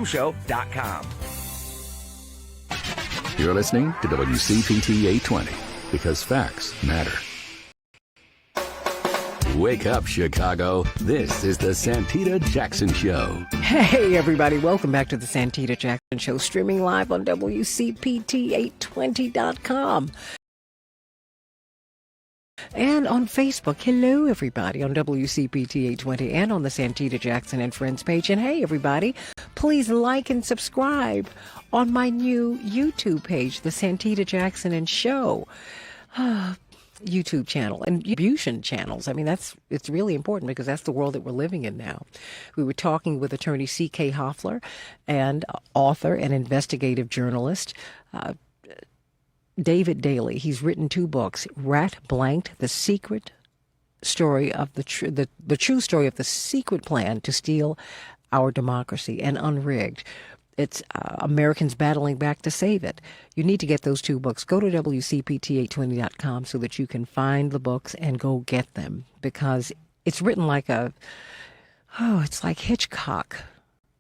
thehomeshow.com. You're listening to WCPT 820 because facts matter. Wake up, Chicago. This is the Santita Jackson Show. Hey, everybody. Welcome back to the Santita Jackson Show, streaming live on WCPT820.com. And on Facebook. Hello, everybody, on WCPT 820 and on the Santita Jackson and Friends page. And hey, everybody, please like and subscribe on my new YouTube page, the Santita Jackson and Show YouTube channel and distribution channels. I mean, it's really important because that's the world that we're living in now. We were talking with attorney C.K. Hoffler and author and investigative journalist David Daly. He's written 2 books, Rat Blanked, The Secret Story of the True Story of the Secret Plan to Steal Our Democracy, and Unrigged. It's Americans Battling Back to Save It. You need to get those 2 books. Go to WCPT820.com so that you can find the books and go get them, because it's written like it's like Hitchcock,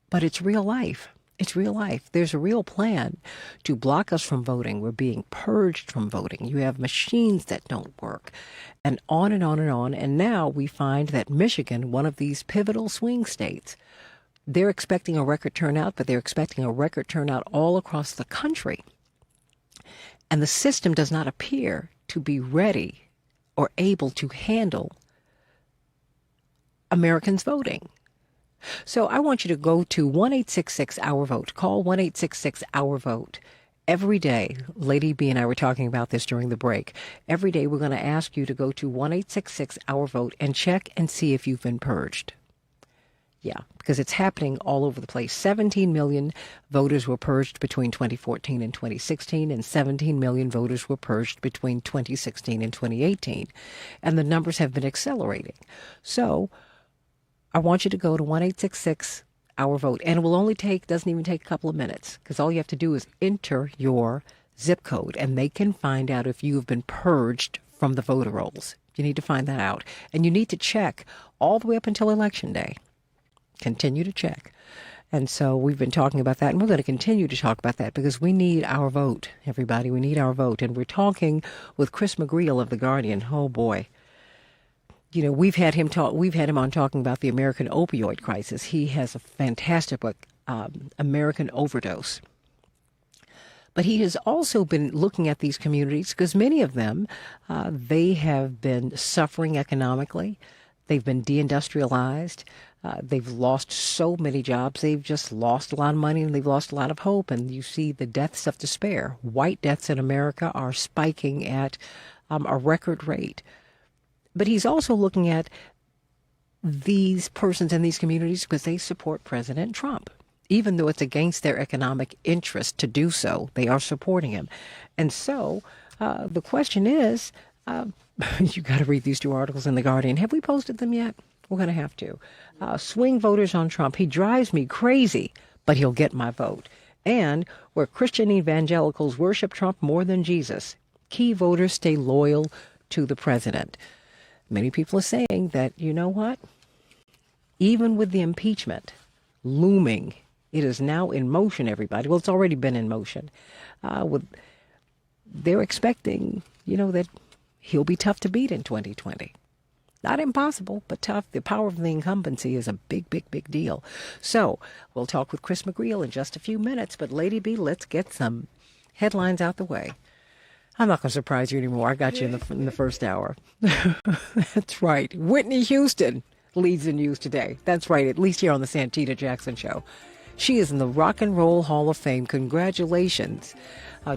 but it's real life. It's real life. There's a real plan to block us from voting. We're being purged from voting. You have machines that don't work, and on and on and on. And now we find that Michigan, one of these pivotal swing states, they're expecting a record turnout, but they're expecting a record turnout all across the country. And the system does not appear to be ready or able to handle Americans voting. So I want you to go to 1-866-OUR-VOTE. Call 1-866-OUR-VOTE. Every day, Lady B and I were talking about this during the break. Every day we're going to ask you to go to 1-866-OUR-VOTE and check and see if you've been purged. Yeah, because it's happening all over the place. 17 million voters were purged between 2014 and 2016, and 17 million voters were purged between 2016 and 2018. And the numbers have been accelerating. So I want you to go to 1-866-OUR-VOTE, and it will doesn't even take a couple of minutes, because all you have to do is enter your zip code, and they can find out if you have been purged from the voter rolls. You need to find that out. And you need to check all the way up until Election Day. Continue to check. And so we've been talking about that, and we're going to continue to talk about that because we need our vote, everybody. We need our vote. And we're talking with Chris McGreal of The Guardian. Oh, boy. You know, we've had him on talking about the American opioid crisis. He has a fantastic book, American Overdose. But he has also been looking at these communities because many of them, they have been suffering economically. They've been deindustrialized. They've lost so many jobs. They've just lost a lot of money, and they've lost a lot of hope. And you see the deaths of despair. White deaths in America are spiking at a record rate. But he's also looking at these persons in these communities because they support President Trump. Even though it's against their economic interest to do so, they are supporting him. And so the question is, you got to read these 2 articles in The Guardian. Have we posted them yet? We're going to have to. Swing voters on Trump. He drives me crazy, but he'll get my vote. And where Christian evangelicals worship Trump more than Jesus, key voters stay loyal to the president. Many people are saying that, you know what? Even with the impeachment looming, it is now in motion, everybody. Well, it's already been in motion. They're expecting, that he'll be tough to beat in 2020. Not impossible, but tough. The power of the incumbency is a big, big, big deal. So we'll talk with Chris McGreal in just a few minutes. But Lady B, let's get some headlines out the way. I'm not going to surprise you anymore. I got you in the first hour. That's right. Whitney Houston leads the news today. That's right, at least here on the Santita Jackson Show. She is in the Rock and Roll Hall of Fame. Congratulations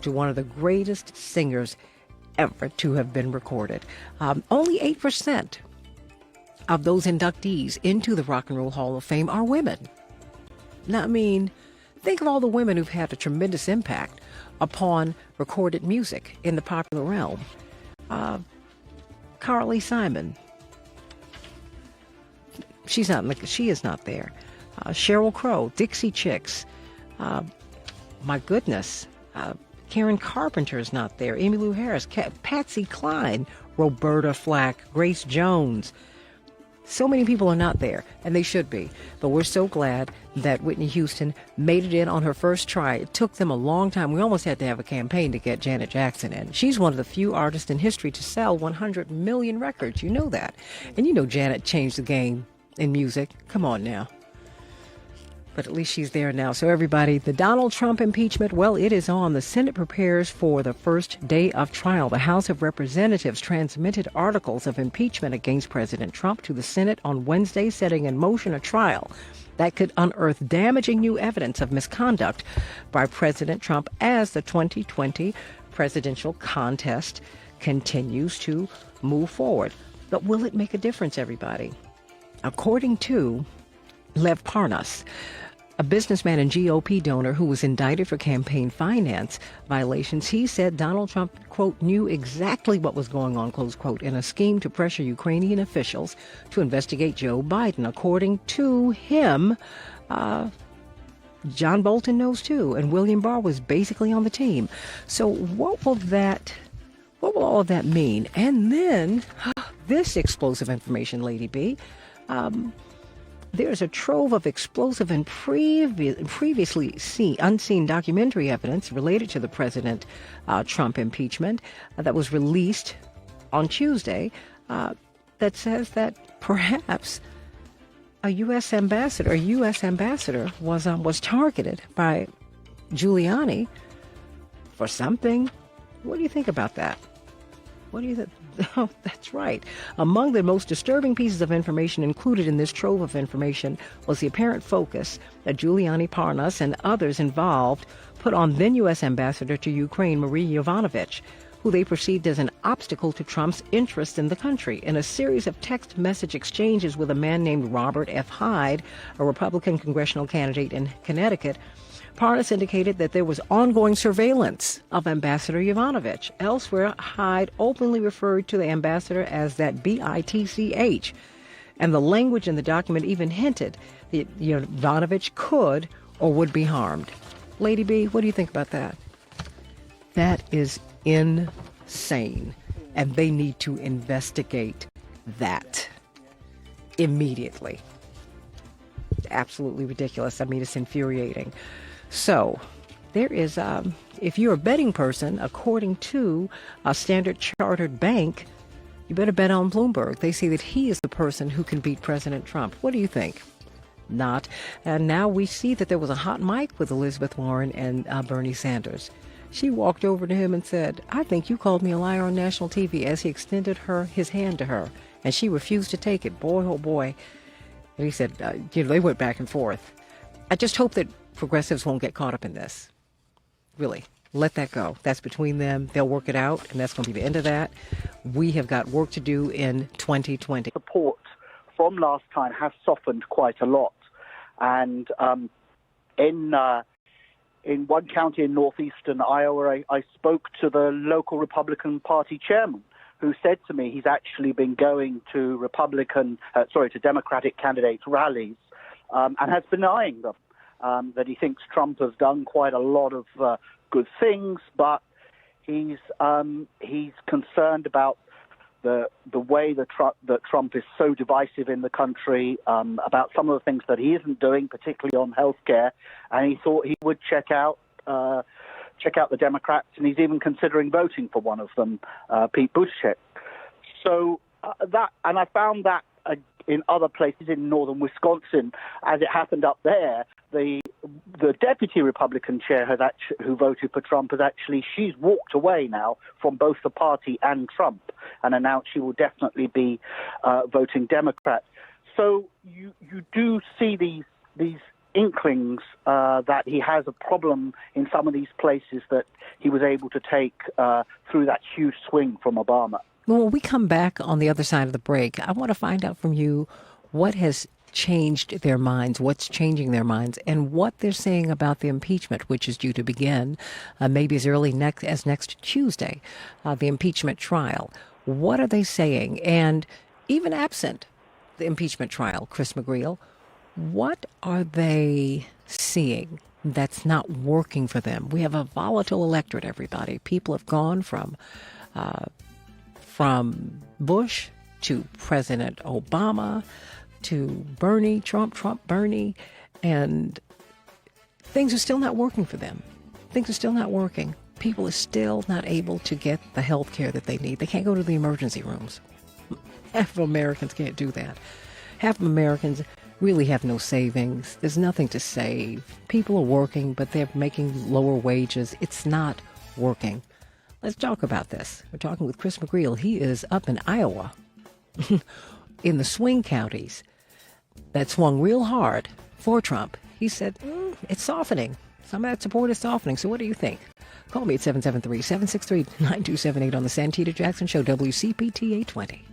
to one of the greatest singers ever to have been recorded. Only 8% of those inductees into the Rock and Roll Hall of Fame are women. Now, I mean, think of all the women who've had a tremendous impact upon recorded music in the popular realm. Carly Simon. She is not there. Sheryl Crow, Dixie Chicks. My goodness. Karen Carpenter is not there. Emmylou Harris, Patsy Cline, Roberta Flack, Grace Jones. So many people are not there, and they should be. But we're so glad that Whitney Houston made it in on her first try. It took them a long time. We almost had to have a campaign to get Janet Jackson in. She's one of the few artists in history to sell 100 million records. You know that. And you know Janet changed the game in music. Come on now. But at least she's there now. So everybody, the Donald Trump impeachment, well, it is on. The Senate prepares for the first day of trial. The House of Representatives transmitted articles of impeachment against President Trump to the Senate on Wednesday, setting in motion a trial that could unearth damaging new evidence of misconduct by President Trump as the 2020 presidential contest continues to move forward. But will it make a difference, everybody? According to Lev Parnas, a businessman and GOP donor who was indicted for campaign finance violations, he said Donald Trump, quote, knew exactly what was going on, close quote, in a scheme to pressure Ukrainian officials to investigate Joe Biden. According to him, John Bolton knows too, and William Barr was basically on the team. So what will all of that mean? And then this explosive information, Lady B. There's a trove of explosive and previously unseen documentary evidence related to the President Trump impeachment that was released on Tuesday that says that perhaps a U.S. ambassador was targeted by Giuliani for something. What do you think about that? What do you think? Oh, that's right. Among the most disturbing pieces of information included in this trove of information was the apparent focus that Giuliani, Parnas, and others involved put on then U.S. Ambassador to Ukraine, Marie Yovanovitch, who they perceived as an obstacle to Trump's interest in the country. In a series of text message exchanges with a man named Robert F. Hyde, a Republican congressional candidate in Connecticut, Parnas indicated that there was ongoing surveillance of Ambassador Yovanovitch. Elsewhere, Hyde openly referred to the ambassador as that bitch, and the language in the document even hinted that Yovanovitch could or would be harmed. Lady B, what do you think about that? That is insane, and they need to investigate that immediately. Absolutely ridiculous. I mean, it's infuriating. So there is, if you're a betting person, according to a Standard Chartered Bank, you better bet on Bloomberg. They say that he is the person who can beat President Trump. What do you think? Not. And now we see that there was a hot mic with Elizabeth Warren and Bernie Sanders. She walked over to him and said, I think you called me a liar on national TV, as he extended his hand to her. And she refused to take it. Boy, oh boy. And he said, they went back and forth. I just hope that progressives won't get caught up in this. Really, let that go. That's between them. They'll work it out, and that's going to be the end of that. We have got work to do in 2020. Support from last time has softened quite a lot. And in one county in northeastern Iowa, I spoke to the local Republican Party chairman, who said to me he's actually been going to Democratic candidates' rallies and has been eyeing them. That he thinks Trump has done quite a lot of good things, but he's concerned about the way that Trump is so divisive in the country, about some of the things that he isn't doing, particularly on healthcare, and he thought he would check out the Democrats, and he's even considering voting for one of them, Pete Buttigieg. So and I found that in other places in northern Wisconsin, as it happened up there, the deputy Republican chair who voted for Trump she's walked away now from both the party and Trump and announced she will definitely be voting Democrat. So you do see these inklings that he has a problem in some of these places that he was able to take through that huge swing from Obama. Well, when we come back on the other side of the break, I want to find out from you what has changed their minds, what's changing their minds, and what they're saying about the impeachment, which is due to begin maybe as early as next Tuesday, the impeachment trial. What are they saying? And even absent the impeachment trial, Chris McGreal, what are they seeing that's not working for them? We have a volatile electorate, everybody. People have gone from Bush to President Obama, to Bernie, Trump, Bernie, and things are still not working for them. Things are still not working. People are still not able to get the health care that they need. They can't go to the emergency rooms. Half of Americans can't do that. Half of Americans really have no savings. There's nothing to save. People are working, but they're making lower wages. It's not working. Let's talk about this. We're talking with Chris McGreal. He is up in Iowa, in the swing counties that swung real hard for Trump. He said, it's softening. Some of that support is softening. So what do you think? Call me at 773-763-9278 on the Santita Jackson Show, WCPT 820.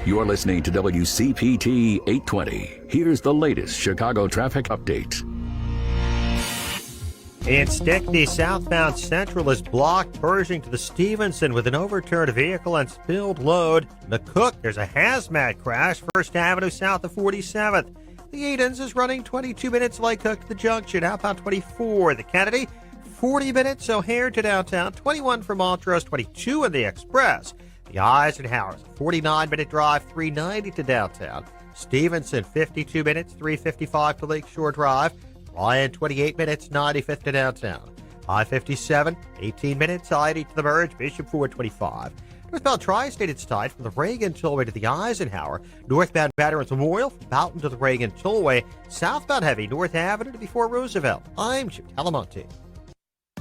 You're listening to WCPT 820. Here's the latest Chicago traffic update. In Stickney, southbound Central is blocked, verging to the Stevenson with an overturned vehicle and spilled load. In the Cook, there's a hazmat crash, First Avenue south of 47th. The Edens is running 22 minutes like Cook to the junction, outbound 24. The Kennedy, 40 minutes, O'Hare to downtown, 21 from Montrose, 22 in the Express. The Eisenhower's a 49-minute drive, 390 to downtown. Stevenson, 52 minutes, 355 to Lakeshore Drive. Ryan, 28 minutes, 95th to downtown. I-57, 18 minutes, I-80 to the Merge, Bishop 425. Northbound Tri-State, it's tied from the Reagan Tollway to the Eisenhower. Northbound Veterans Memorial, from Boughton to the Reagan Tollway. Southbound heavy, North Avenue to before Roosevelt. I'm Chip Talamonte.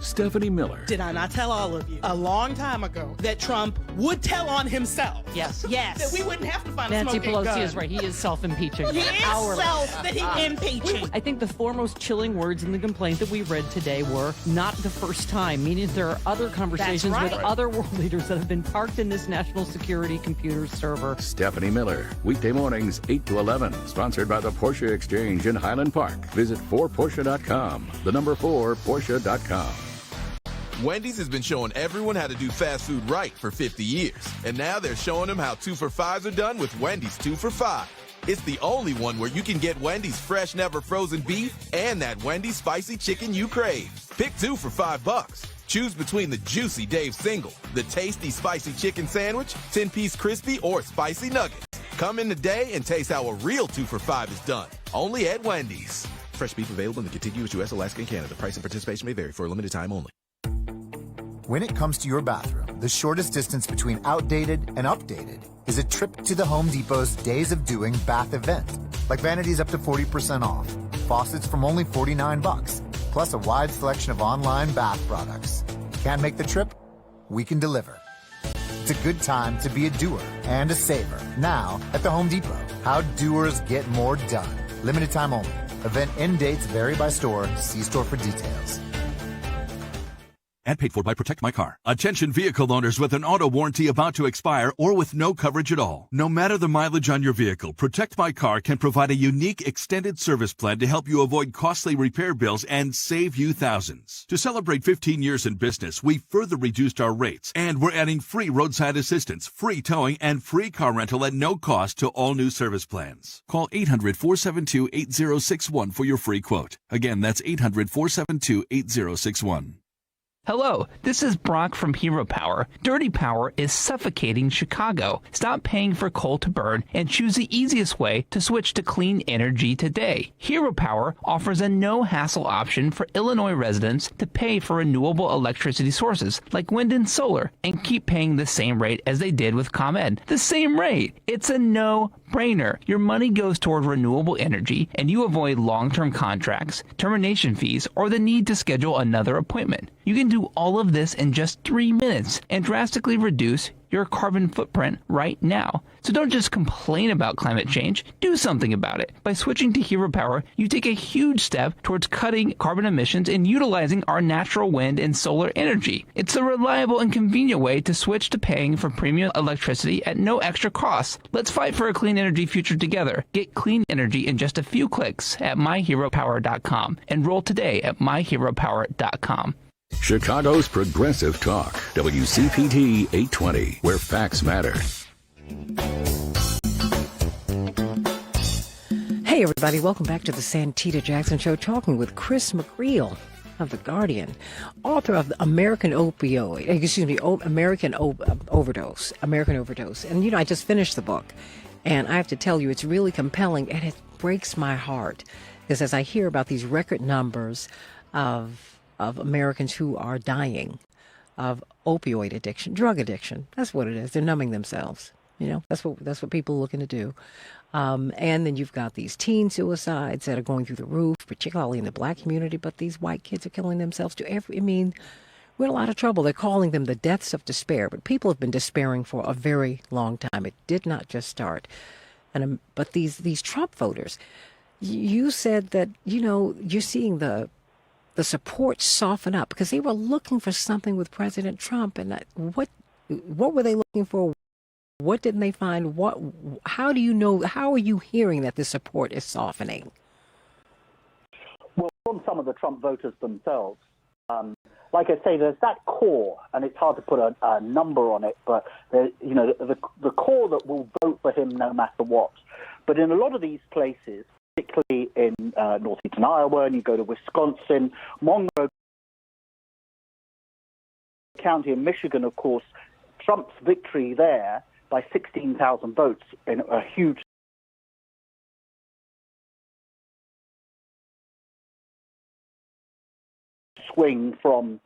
Stephanie Miller. Did I not tell all of you a long time ago that Trump would tell on himself? Yes. That we wouldn't have to find Nancy a smoking Pelosi gun. is right. He is self-impeaching. He is self-impeaching. I think the four most chilling words in the complaint that we read today were not the first time, meaning there are other conversations with other world leaders that have been parked in this national security computer server. Stephanie Miller. Weekday mornings, 8 to 11. Sponsored by the Porsche Exchange in Highland Park. Visit 4Porsche.com. The number 4Porsche.com. Wendy's has been showing everyone how to do fast food right for 50 years. And now they're showing them how 2 for $5s are done with Wendy's 2 for $5. It's the only one where you can get Wendy's fresh, never frozen beef and that Wendy's spicy chicken you crave. Pick 2 for $5. Choose between the juicy Dave Single, the tasty spicy chicken sandwich, 10-piece crispy, or spicy nuggets. Come in today and taste how a real 2 for $5 is done. Only at Wendy's. Fresh beef available in the contiguous U.S., Alaska, and Canada. Price and participation may vary for a limited time only. When it comes to your bathroom, the shortest distance between outdated and updated is a trip to the Home Depot's Days of Doing bath event. Like vanities up to 40% off, faucets from only $49, plus a wide selection of online bath products. Can't make the trip? We can deliver. It's a good time to be a doer and a saver. Now at the Home Depot, how doers get more done. Limited time only. Event end dates vary by store. See store for details. And paid for by Protect My Car. Attention vehicle owners with an auto warranty about to expire or with no coverage at all. No matter the mileage on your vehicle, Protect My Car can provide a unique extended service plan to help you avoid costly repair bills and save you thousands. To celebrate 15 years in business, we further reduced our rates, and we're adding free roadside assistance, free towing, and free car rental at no cost to all new service plans. Call 800-472-8061 for your free quote. Again, that's 800-472-8061. Hello, this is Brock from Hero Power. Dirty power is suffocating Chicago. Stop paying for coal to burn and choose the easiest way to switch to clean energy today. Hero Power offers a no-hassle option for Illinois residents to pay for renewable electricity sources like wind and solar and keep paying the same rate as they did with ComEd. The same rate. It's a no-brainer. Your money goes toward renewable energy and you avoid long-term contracts, termination fees, or the need to schedule another appointment. You can do all of this in just 3 minutes and drastically reduce your carbon footprint right now. So don't just complain about climate change, do something about it. By switching to Hero Power, you take a huge step towards cutting carbon emissions and utilizing our natural wind and solar energy. It's a reliable and convenient way to switch to paying for premium electricity at no extra cost. Let's fight for a clean energy future together. Get clean energy in just a few clicks at myheropower.com. Enroll today at myheropower.com. Chicago's Progressive Talk, WCPT 820, where facts matter. Hey, everybody. Welcome back to the Santita Jackson Show, talking with Chris McGreal. of The Guardian, author of American Overdose. And, I just finished the book, and I have to tell you, it's really compelling, and it breaks my heart, because as I hear about these record numbers of Americans who are dying of opioid addiction, drug addiction, that's what it is. They're numbing themselves. That's what people are looking to do. And then you've got these teen suicides that are going through the roof, particularly in the black community, but these white kids are killing themselves too. We're in a lot of trouble. They're calling them the deaths of despair, but people have been despairing for a very long time. It did not just start. But these Trump voters, you said that, you're seeing the support soften up because they were looking for something with President Trump. And what were they looking for? What didn't they find? How do you know? How are you hearing that the support is softening? Well, from some of the Trump voters themselves. Like I say, there's that core, and it's hard to put a number on it, but the core that will vote for him no matter what. But in a lot of these places, particularly in northeastern Iowa, and you go to Wisconsin, Monroe County in Michigan, of course, Trump's victory there by 16,000 votes in a huge swing from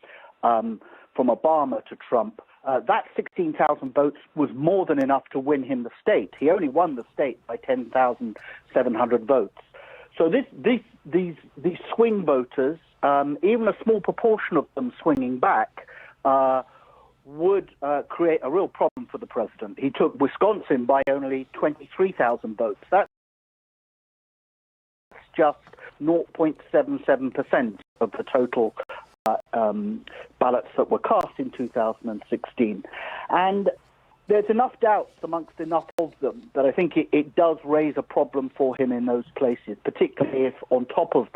Obama to Trump. That 16,000 votes was more than enough to win him the state. He only won the state by 10,700 votes. So these swing voters, even a small proportion of them swinging back, would create a real problem for the president. He took Wisconsin by only 23,000 votes. That's just 0.77% of the total ballots that were cast in 2016. And there's enough doubts amongst enough of them that I think it does raise a problem for him in those places, particularly if on top of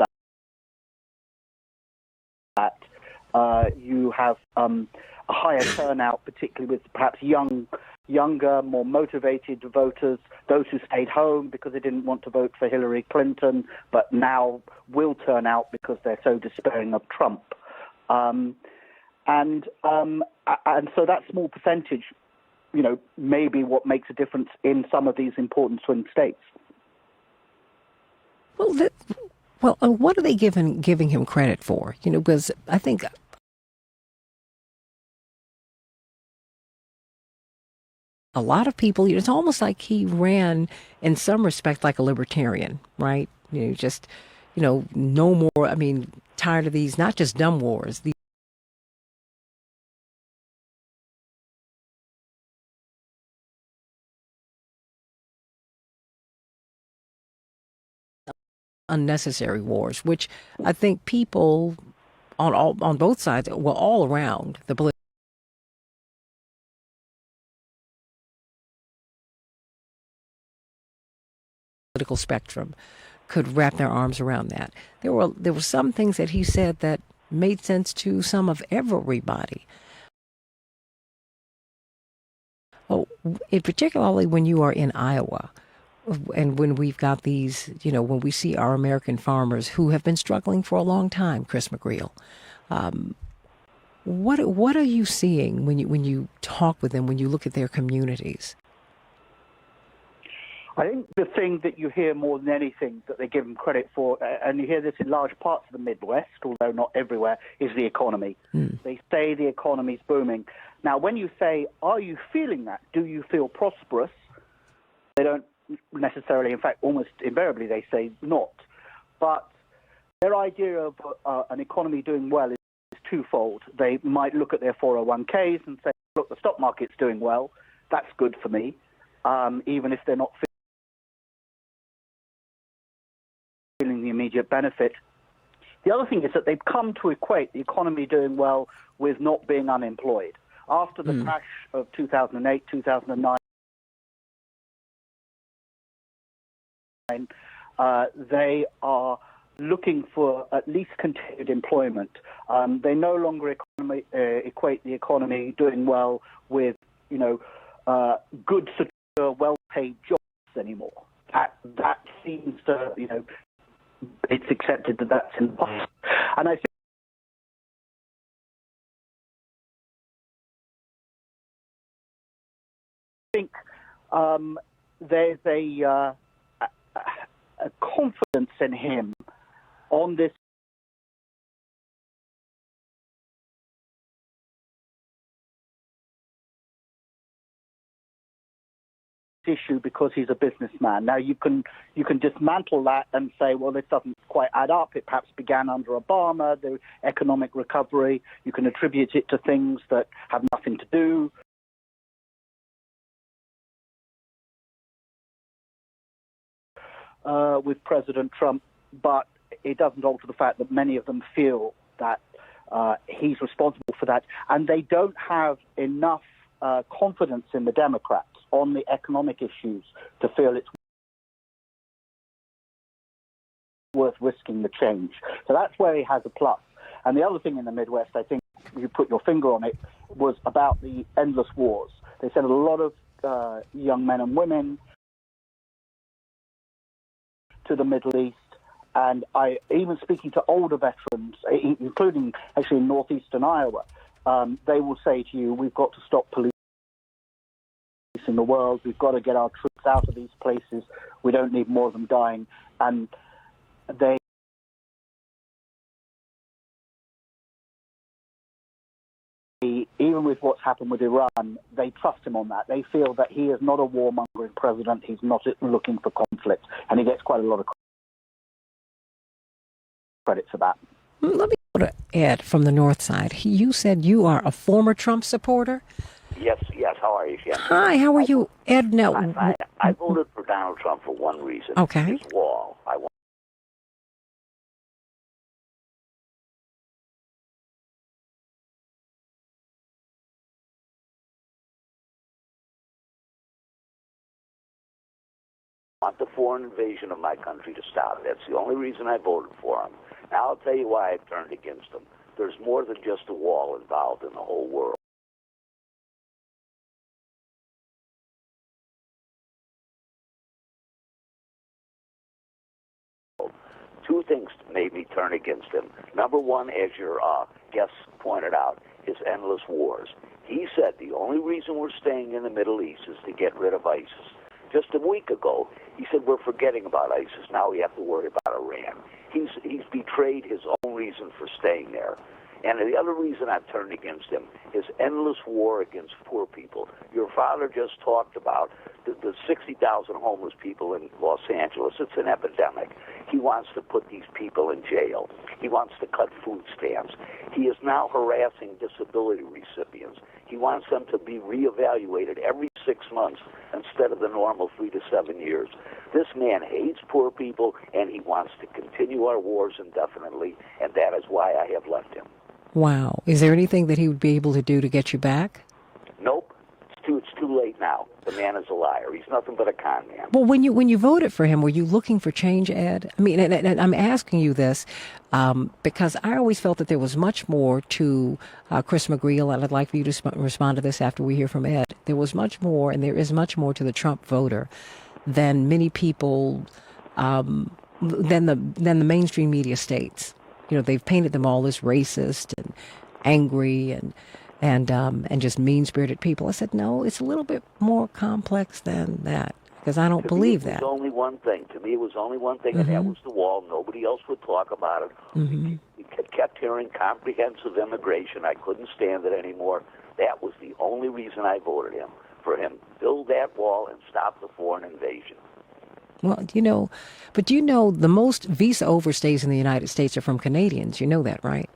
that you have a higher turnout, particularly with perhaps younger, more motivated voters, those who stayed home because they didn't want to vote for Hillary Clinton, but now will turn out because they're so despairing of Trump. And so that small percentage, may be what makes a difference in some of these important swing states. Well, what are they giving him credit for? Because I think a lot of people, it's almost like he ran in some respect like a libertarian, right? No more, tired of these, not just dumb wars, these unnecessary wars, which I think people on both sides, well, all around the political spectrum could wrap their arms around that. There were some things that he said that made sense to some of everybody. Oh, particularly when you are in Iowa, and when we've got these, when we see our American farmers who have been struggling for a long time, Chris McGreal, what are you seeing when you talk with them, when you look at their communities? I think the thing that you hear more than anything that they give them credit for, and you hear this in large parts of the Midwest, although not everywhere, is the economy. They say the economy's booming. Now, when you say, are you feeling that? Do you feel prosperous? They don't necessarily, in fact, almost invariably they say not. But their idea of an economy doing well is twofold. They might look at their 401ks and say, look, the stock market's doing well. That's good for me, even if they're not feeling the immediate benefit. The other thing is that they've come to equate the economy doing well with not being unemployed. After the crash of 2008, 2009, they are looking for at least continued employment. They no longer equate the economy doing well with, good, secure, well-paid jobs anymore. That seems to, it's accepted that that's impossible. And I think there's a confidence in him on this issue because he's a businessman. Now you can dismantle that and say, well, this doesn't quite add up. It perhaps began under Obama, the economic recovery. You can attribute it to things that have nothing to do with President Trump, but it doesn't alter the fact that many of them feel that he's responsible for that, and they don't have enough confidence in the Democrats on the economic issues to feel it's worth risking the change. So that's where he has a plus. And the other thing in the Midwest, I think you put your finger on it, was about the endless wars. They sent a lot of young men and women to the Middle East, and even speaking to older veterans, including actually in northeastern Iowa, they will say to you, we've got to stop policing the world, we've got to get our troops out of these places, we don't need more of them dying. And they even with what's happened with Iran, they trust him on that. They feel that he is not a warmongering president, he's not looking for conflict, and he gets quite a lot of credit for that. Let me go to Ed from the North Side. You said you are a former Trump supporter? Yes. How are you, Shannon? Hi, how are you, Ed? Now, I voted for Donald Trump for one reason. Okay. His wall. I want the foreign invasion of my country to stop. That's the only reason I voted for him. Now I'll tell you why I turned against him. There's more than just a wall involved in the whole world. Two things made me turn against him. Number one, as your guest pointed out, his endless wars. He said the only reason we're staying in the Middle East is to get rid of ISIS. Just a week ago, he said we're forgetting about ISIS. Now we have to worry about Iran. He's betrayed his own reason for staying there. And the other reason I've turned against him is endless war against poor people. Your father just talked about the 60,000 homeless people in Los Angeles. It's an epidemic. He wants to put these people in jail. He wants to cut food stamps. He is now harassing disability recipients. He wants them to be reevaluated every 6 months instead of the normal 3 to 7 years. This man hates poor people, and he wants to continue our wars indefinitely, and that is why I have left him. Wow. Is there anything that he would be able to do to get you back? Nope. It's too late now. The man is a liar. He's nothing but a con man. Well, when you voted for him, were you looking for change, Ed? I mean, and I'm asking you this because I always felt that there was much more to Chris McGreal, and I'd like for you to respond to this after we hear from Ed. There was much more, and there is much more to the Trump voter than many people, than the mainstream media states. You know, they've painted them all as racist and angry and just mean-spirited people. I said, no, it's a little bit more complex than that, because I don't believe that. To me, it was only one thing. And that was the wall. Nobody else would talk about it. Mm-hmm. We kept hearing comprehensive immigration. I couldn't stand it anymore. That was the only reason I voted for him. Build that wall and stop the foreign invasion. Well, the most visa overstays in the United States are from Canadians. You know that, right?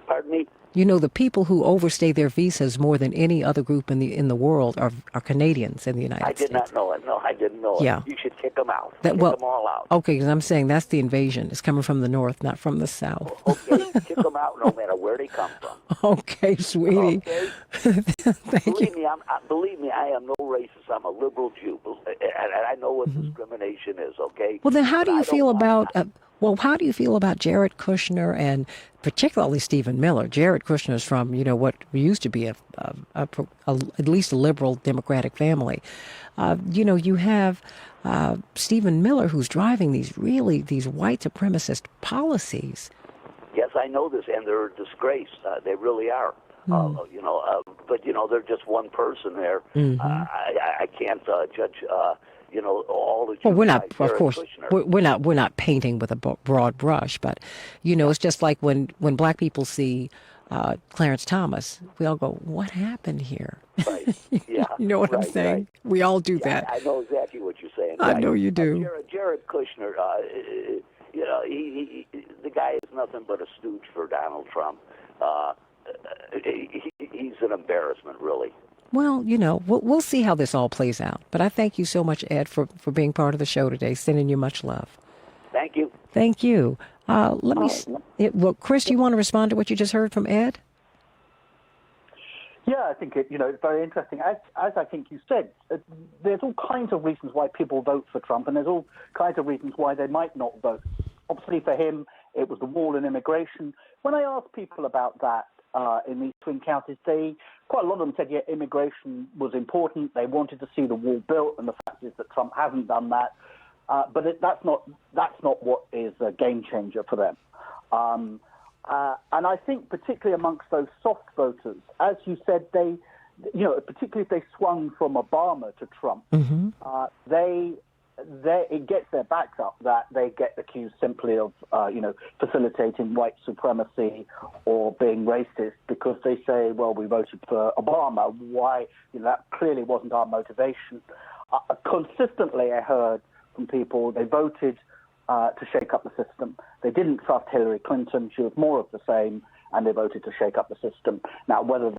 Pardon me? You know, the people who overstay their visas more than any other group in the world are Canadians in the United States. I did not know it. No, I didn't know it. Yeah. You should kick them out. Kick them all out. Okay, because I'm saying that's the invasion. It's coming from the north, not from the south. Okay, kick them out no matter where they come from. Okay, sweetie. Okay. Believe me, I am no racist. I'm a liberal Jew, and I know what discrimination is. Okay. Well, then, how do you feel about? How do you feel about Jared Kushner and particularly Stephen Miller? Jared Kushner is from what used to be at least a liberal Democratic family. You have Stephen Miller who's driving these white supremacist policies. Yes, I know this, and they're a disgrace. They really are. But they're just one person there. Mm-hmm. I can't judge. All the. Well, we're not, of course, Kushner. we're not painting with a broad brush, but it's just like when black people see Clarence Thomas, we all go, "What happened here?" Right. Yeah. You know what I'm saying? Right. We all do that. I know exactly what you're saying. I know you do. Jared Kushner, he the guy is nothing but a stooge for Donald Trump. He's an embarrassment, really. Well, we'll see how this all plays out. But I thank you so much, Ed, for being part of the show today. Sending you much love. Thank you. Thank you. Chris, do you want to respond to what you just heard from Ed? Yeah, I think it's very interesting. As I think you said, there's all kinds of reasons why people vote for Trump, and there's all kinds of reasons why they might not vote. Obviously, for him, it was the wall and immigration. When I asked people about that in these twin counties, quite a lot of them said, yeah, immigration was important. They wanted to see the wall built, and the fact is that Trump hasn't done that. But that's not what is a game changer for them. And I think particularly amongst those soft voters, as you said, particularly if they swung from Obama to Trump, mm-hmm. It gets their backs up that they get accused simply of, facilitating white supremacy or being racist because they say, well, we voted for Obama. Why? That clearly wasn't our motivation. Consistently, I heard from people they voted to shake up the system. They didn't trust Hillary Clinton. She was more of the same, and they voted to shake up the system. Now, whether